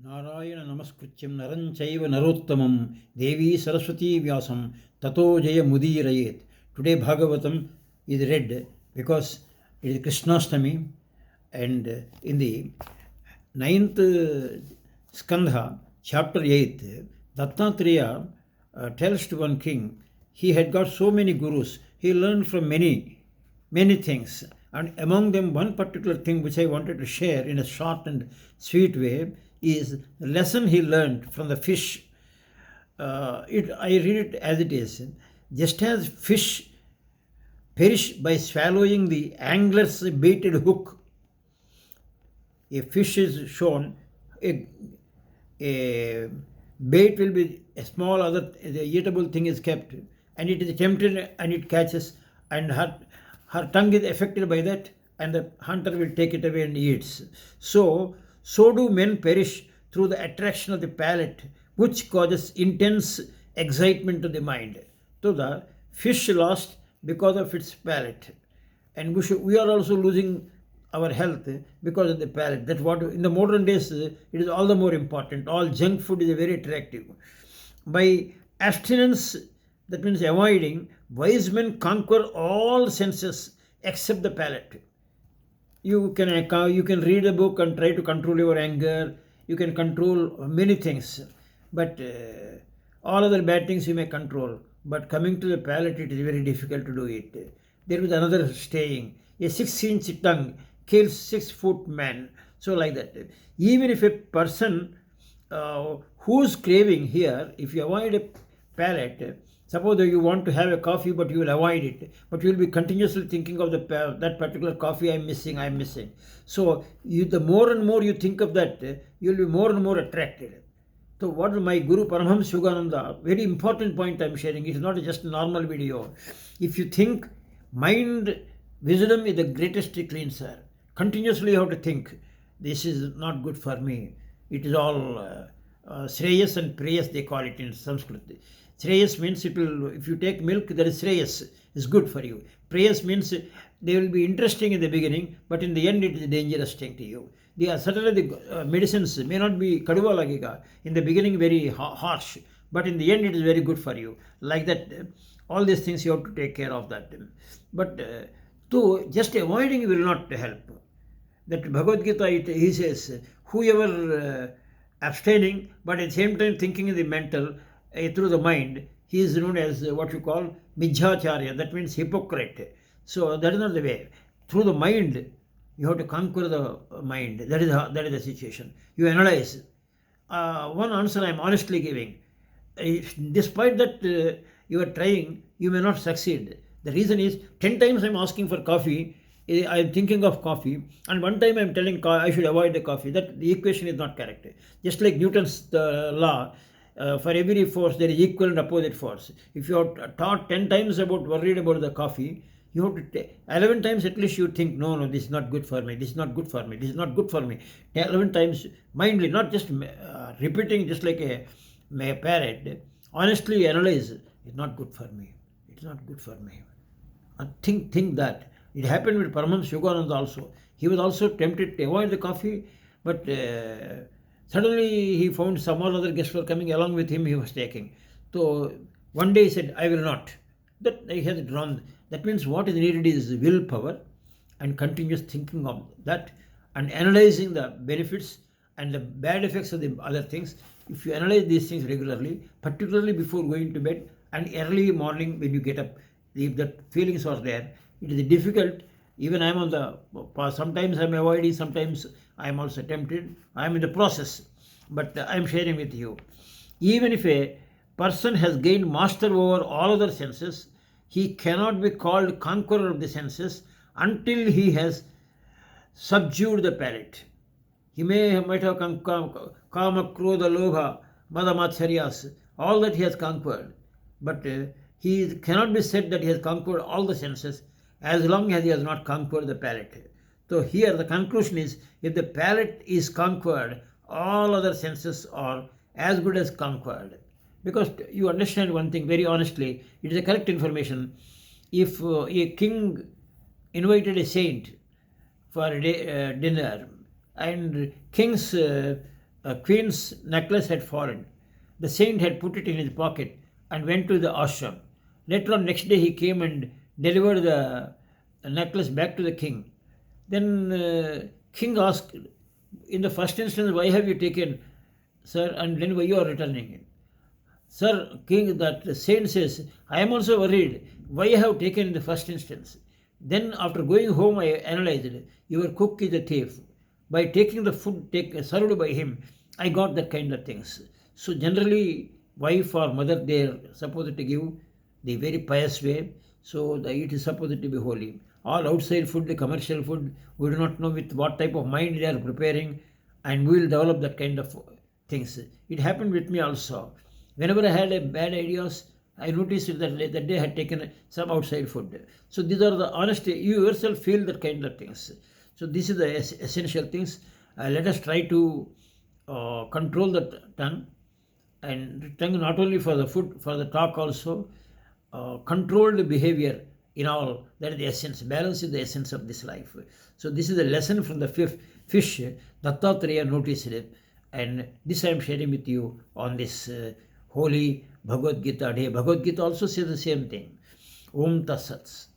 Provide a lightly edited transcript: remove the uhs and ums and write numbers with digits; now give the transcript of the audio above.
Narayana Namaskrityam Naranchaiva Narottamam Devi Saraswati Vyasam Tato Jaya Mudirayet. Today Bhagavatam is read because it is Krishnaastami, and in the 9th Skandha, chapter 8, Dattatreya tells to one king, he had got so many gurus, he learned from many things, and among them one particular thing which I wanted to share in a short and sweet way is the lesson he learned from the fish. I read it as it is. Just as fish perish by swallowing the angler's baited hook, a fish is shown, a bait will be a small other the eatable thing is kept, and it is tempted and it catches, and her tongue is affected by that, and the hunter will take it away and eats. So do men perish through the attraction of the palate, which causes intense excitement to the mind. So the fish lost because of its palate, and we are also losing our health because of the palate. That's what in the modern days it is all the more important. All junk food is very attractive. By abstinence, that means avoiding, wise men conquer all senses except the palate. You can read a book and try to control your anger. You can control many things, but all other bad things you may control. But coming to the palate, it is very difficult to do it. There is another saying: a 6-inch tongue kills 6-foot man. So like that. Even if a person who's craving here, if you avoid a palate, suppose you want to have a coffee but you will avoid it, but you will be continuously thinking of that particular coffee I'm missing. So the more and more you think of that, you will be more and more attracted. So what my Guru Paramhams Yogananda, very important point I'm sharing, it is not just a normal video. If you think mind, wisdom is the greatest cleanser. Continuously you have to think, this is not good for me. It is all Shreyas and Preyas, they call it in Sanskrit. Shreyas means if you take milk, that is Shreyas, is good for you. Preyas means they will be interesting in the beginning, but in the end it is a dangerous thing to you. Certainly the medicines may not be kaduva lagega, in the beginning very harsh, but in the end it is very good for you. Like that, all these things you have to take care of that. But just avoiding will not help. That Bhagavad Gita, he says, whoever abstaining, but at the same time thinking in the mental, through the mind, he is known as what you call Mijhacharya, that means hypocrite. So that is not the way. Through the mind, you have to conquer the mind. That is the situation. You analyze. One answer I am honestly giving. Despite that you are trying, you may not succeed. The reason is 10 times I am asking for coffee, I am thinking of coffee, and one time I am telling I should avoid the coffee. That the equation is not correct. Just like Newton's law, for every force there is equal and opposite force. If you are taught 10 times worried about the coffee, you have to take 11 times at least you think, no, this is not good for me, this is not good for me, this is not good for me. 11 times mindly, not just repeating just like a parrot. Honestly analyze, it's not good for me, it's not good for me. And think that. It happened with Paramahamsa Yogananda also. He was also tempted to avoid the coffee, but suddenly he found some other guests were coming along with him, he was taking. So one day he said, I will not. That he has drawn. That means what is needed is willpower and continuous thinking of that and analyzing the benefits and the bad effects of the other things. If you analyze these things regularly, particularly before going to bed and early morning when you get up, if the feelings are there, it is difficult. Even I am on the, sometimes I am avoiding, sometimes I am also tempted. I am in the process, but I am sharing with you. Even if a person has gained master over all other senses, he cannot be called conqueror of the senses until he has subdued the palate. He might have kama, krodha, lobha, mada, matsaryas, all that he has conquered, but he cannot be said that he has conquered all the senses as long as he has not conquered the palate. So here the conclusion is, if the palate is conquered, all other senses are as good as conquered. Because you understand one thing very honestly, it is a correct information. If a king invited a saint for a dinner, and king's A queen's necklace had fallen. The saint had put it in his pocket and went to the ashram. Later on, next day, he came and delivered the necklace back to the king. Then king asked, in the first instance, why have you taken, sir, and then why you are returning it? Sir, king, that saint says, I am also worried why I have taken in the first instance. Then after going home, I analyzed, your cook is a thief. By taking the food served by him, I got that kind of things. So generally, wife or mother, they are supposed to give the very pious way. So it is supposed to be holy. All outside food, the commercial food, we do not know with what type of mind they are preparing, and we will develop that kind of things. It happened with me also. Whenever I had a bad ideas, I noticed that day I had taken some outside food. So these are the honest, you yourself feel that kind of things. So this is the essential things. Let us try to control the tongue, and tongue not only for the food, for the talk also. Controlled behavior in all, that is the essence. Balance is the essence of this life. So this is a lesson from the fifth fish Dattatreya noticed it, and this I am sharing with you on this holy Bhagavad Gita day. Bhagavad Gita also says the same thing. Om Tassats.